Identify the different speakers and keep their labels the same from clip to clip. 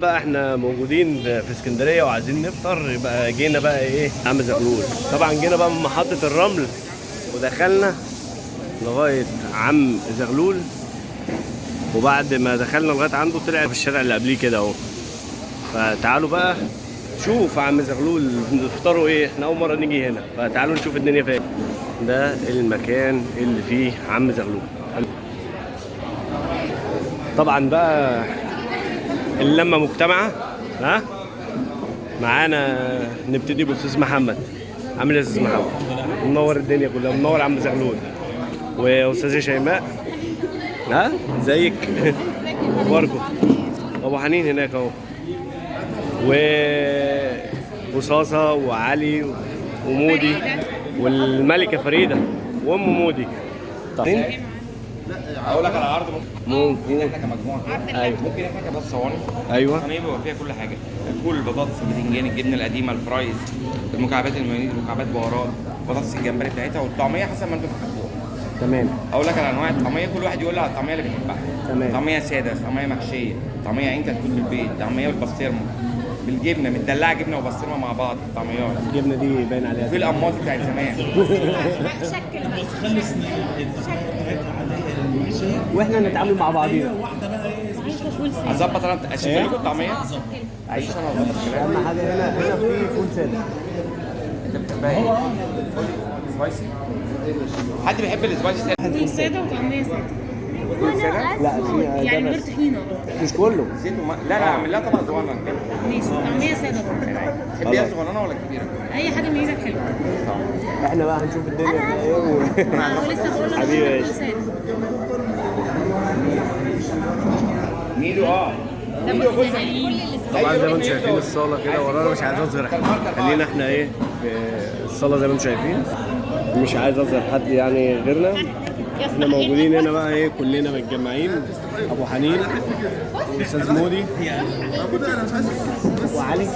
Speaker 1: بقى احنا موجودين في اسكندريه وعايزين نفطر، يبقى جينا بقى ايه عم زغلول. طبعا جينا بقى من محطه الرمل ودخلنا لغايه عم زغلول، وبعد ما دخلنا لغايه عنده طلع في الشارع اللي قبليه كده اهو. فتعالوا بقى شوف عم زغلول نفطروا ايه، احنا اول مره نيجي هنا، فتعالوا نشوف الدنيا فين. ده المكان اللي فيه عم زغلول. طبعا بقى اللمه مجتمعه. ها معانا نبتدي باستاذ محمد. عامل ايه يا استاذ محمد؟ منور الدنيا كلها، منور عم زغلول. واستاذه شيماء، ها ازيك؟ اخباركم؟ ابو حنين هناك اهو، وصاصه وعلي ومودي والملكه فريده وام مودي. طيب
Speaker 2: اقول لك على عرض
Speaker 1: ممكن
Speaker 2: احنا كمجموعه كده.
Speaker 1: ايوه
Speaker 2: ممكن احنا كباب صواني.
Speaker 1: ايوه
Speaker 2: الصينيه بيبقى فيها كل حاجه: الفول، البطاطس، البتنجان، الجبنه القديمه، الفرايز، المكعبات، المايونيز، مكعبات بهارات، بطاطس الجمبري بتاعتها، والطعميه حسب ما انتوا بتحبوها.
Speaker 1: تمام.
Speaker 2: اقول لك على انواع الطعميه، كل واحد يقول لي على الطعميه اللي بيحبها.
Speaker 1: تمام.
Speaker 2: طعميه ساده، طعميه محشيه، طعميه عين كتكوت بالبيت، طعميه بالبسطرمه بالجبنه، متدلعه جبنه وبسطرمه مع بعض الطعميات.
Speaker 1: الجبنه دي باين عليها
Speaker 2: في القماص بتاعت زمان.
Speaker 3: بس خلي
Speaker 1: واحنا نتعامل مع بعضينا.
Speaker 3: واحده بقى ايه
Speaker 2: اظبط انا اشوف لكم الطعميه. عيش انا اظبط الكلام.
Speaker 1: اهم حاجه هنا في فول ساده.
Speaker 2: انت بتحبها ايه؟ سبايسي؟ حد بيحب السبايسي؟
Speaker 4: فول ساده وطعميه ساده.
Speaker 1: لا في
Speaker 4: يعني من
Speaker 1: ده
Speaker 4: غير
Speaker 1: بس
Speaker 4: طحينه.
Speaker 1: مش كله.
Speaker 2: زيت لا اعمل لها طبق صغنن كده.
Speaker 4: ماشي، طعميه ساده برضه.
Speaker 2: تحبيها صغننه ولا كبيره؟
Speaker 4: اي حاجه من ايدك حلوه.
Speaker 1: احنا بقى هنشوف الدنيا فيها ايه
Speaker 4: هو لسه بقول لك
Speaker 1: حبيبي
Speaker 4: فول ساده.
Speaker 2: ميدو
Speaker 4: ده بص يعني
Speaker 1: طبعا زي ما انتم شايفين الصاله كده ورانا، مش عايز اظهر حد، خلينا احنا ايه في الصاله زي ما انتم شايفين، مش عايز اظهر حد يعني غيرنا. احنا موجودين هنا بقى ايه كلنا متجمعين. ابو حنين واستاذ مودي وعلي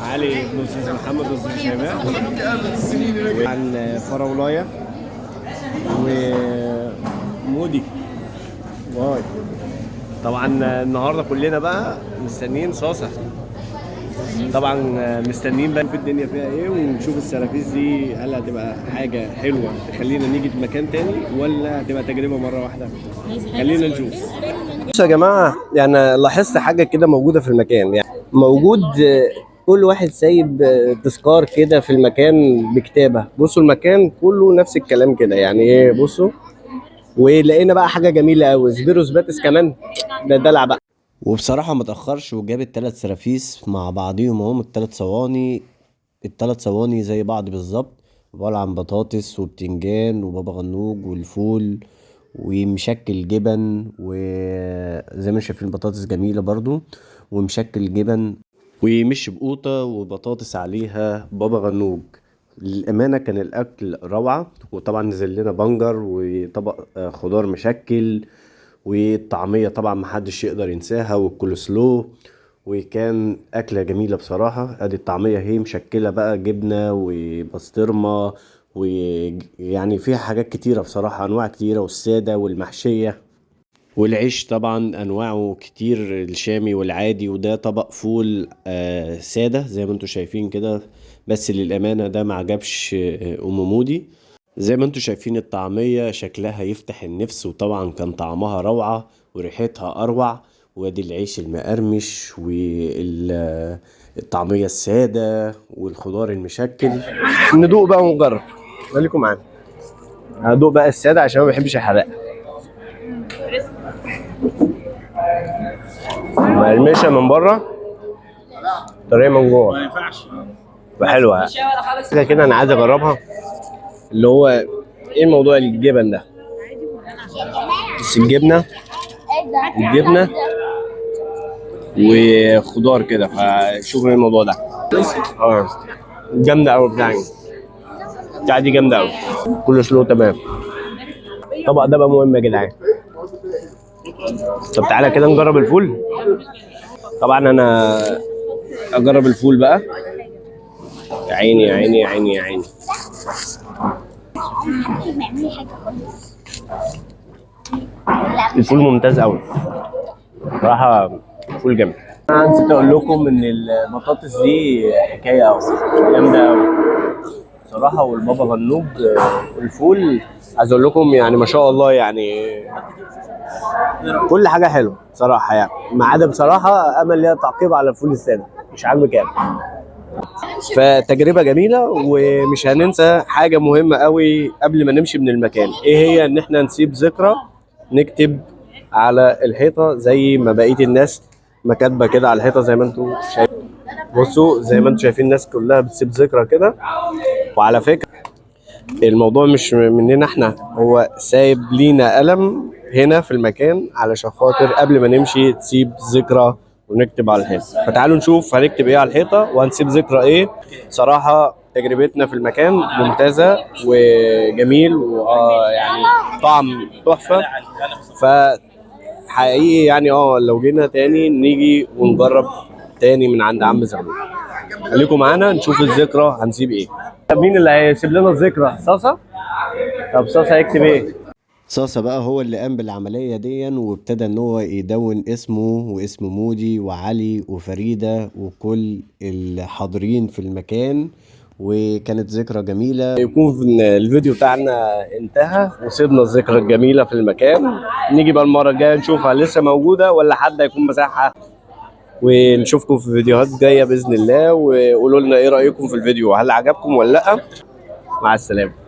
Speaker 1: علي ابن استاذ محمد واستاذ شيماء، عن فراولايه ومودي. واي طبعا النهارده كلنا بقى مستنيين صاصه. طبعا مستنيين بقى نشوف الدنيا فيها ايه، ونشوف السرافيس دي هل هتبقى حاجه حلوه تخلينا نيجي في مكان تاني، ولا هتبقى تجربه مره واحده. خلينا نشوف. بصوا يا جماعه، يعني لاحظت حاجه كده موجوده في المكان، يعني موجود كل واحد سايب تذكار كده في المكان بكتابه. بصوا المكان كله نفس الكلام كده، يعني ايه بصوا. ولقينا بقى حاجه جميله قوي، سبيروس باتس كمان، ده دلع بقى. وبصراحه ما تاخرش وجاب الثلاث سرافيس مع بعضيهم اهم، الثلاث صواني زي بعض بالظبط، عباره عن بطاطس وبتنجان وبابا غنوج والفول ومشكل جبن، وزي ما شايفين البطاطس جميله برضو ومشكل جبن، ومش بقوطه وبطاطس عليها بابا غنوج. للأمانة كان الأكل روعة، وطبعا نزل لنا بنجر وطبق خضار مشكل، والطعمية طبعا محدش يقدر ينساها، والكولسلو، وكان أكلة جميلة بصراحة. ادي الطعمية هي مشكلة بقى جبنة وبسطرمة، ويعني فيها حاجات كتيرة بصراحة، أنواع كتيرة، والسادة والمحشية، والعيش طبعا انواعه كتير، الشامي والعادي. وده طبق فول سادة زي ما انتوا شايفين كده، بس للأمانة ده ما عجبش ام مودي. زي ما انتوا شايفين الطعمية شكلها يفتح النفس، وطبعا كان طعمها روعة وريحتها اروع. وادي العيش المقرمش والطعمية السادة والخضار المشكل. ندوق بقى ونجرب، خليكم معانا. هدوق بقى السادة عشان ما بحبش الحراق. مقرمشه من بره، طريه من جوه، ما ينفعش وحلوه كده كده. انا عايز اجربها، اللي هو ايه الموضوع الجبن ده، بس الجبنه وخضار كده، فشوفوا ايه الموضوع ده. جامده قوي بتاع دي جامده قوي، كله سلو تمام. الطبق ده بقى مهم يا جدعان. طب تعالى كده نجرب الفول. طبعا انا اجرب الفول بقى. يا عيني يا عيني يا عيني يا عيني. الفول ممتاز قوي، صراحه فول جامد. انا نسيت اقول لكم ان البطاطس دي حكايه قوي، جامده قوي صراحه. والبابا غنوج والفول عايز اقول لكم يعني ما شاء الله، يعني كل حاجه حلوه صراحه يعني، ما عدا بصراحه امل ليها تعقيب على الفول الساده، مش عاجبك يعني. فتجربه جميله. ومش هننسى حاجه مهمه قوي قبل ما نمشي من المكان، ايه هي؟ ان احنا نسيب ذكرى، نكتب على الحيطه زي ما بقيه الناس ما كاتبه كده على الحيطه زي ما انتم شايفين. بصوا زي ما انتم شايفين الناس كلها بتسيب ذكرى كده. وعلى فكره الموضوع مش مننا احنا، هو سايب لينا قلم هنا في المكان علشان خاطر قبل ما نمشي تسيب ذكرى ونكتب على الحيطه. فتعالوا نشوف هنكتب ايه على الحيطه وهنسيب ذكرى ايه. صراحه تجربتنا في المكان ممتازه وجميل ويعني طعم تحفه. فحقيقي يعني لو جينا تاني نيجي ونجرب تاني من عند عم زغلول. خليكم معانا نشوف الذكرى هنسيب ايه. طب مين اللي هيسيب لنا الذكرى؟ صاصة؟ طب صاصة هيكتب ايه؟ صاصة بقى هو اللي قام بالعملية دي، وابتدى ان هو يدون اسمه واسم مودي وعلي وفريدة وكل الحاضرين في المكان. وكانت ذكرى جميلة. يكون الفيديو بتاعنا انتهى وسيبنا الذكرى الجميلة في المكان. نيجي بقى المرة الجاية نشوفها لسه موجودة ولا حد هيكون مساحها. ونشوفكم في فيديوهات جاية بإذن الله، وقولوا لنا ايه رأيكم في الفيديو، هل عجبكم ولا لأ. مع السلامة.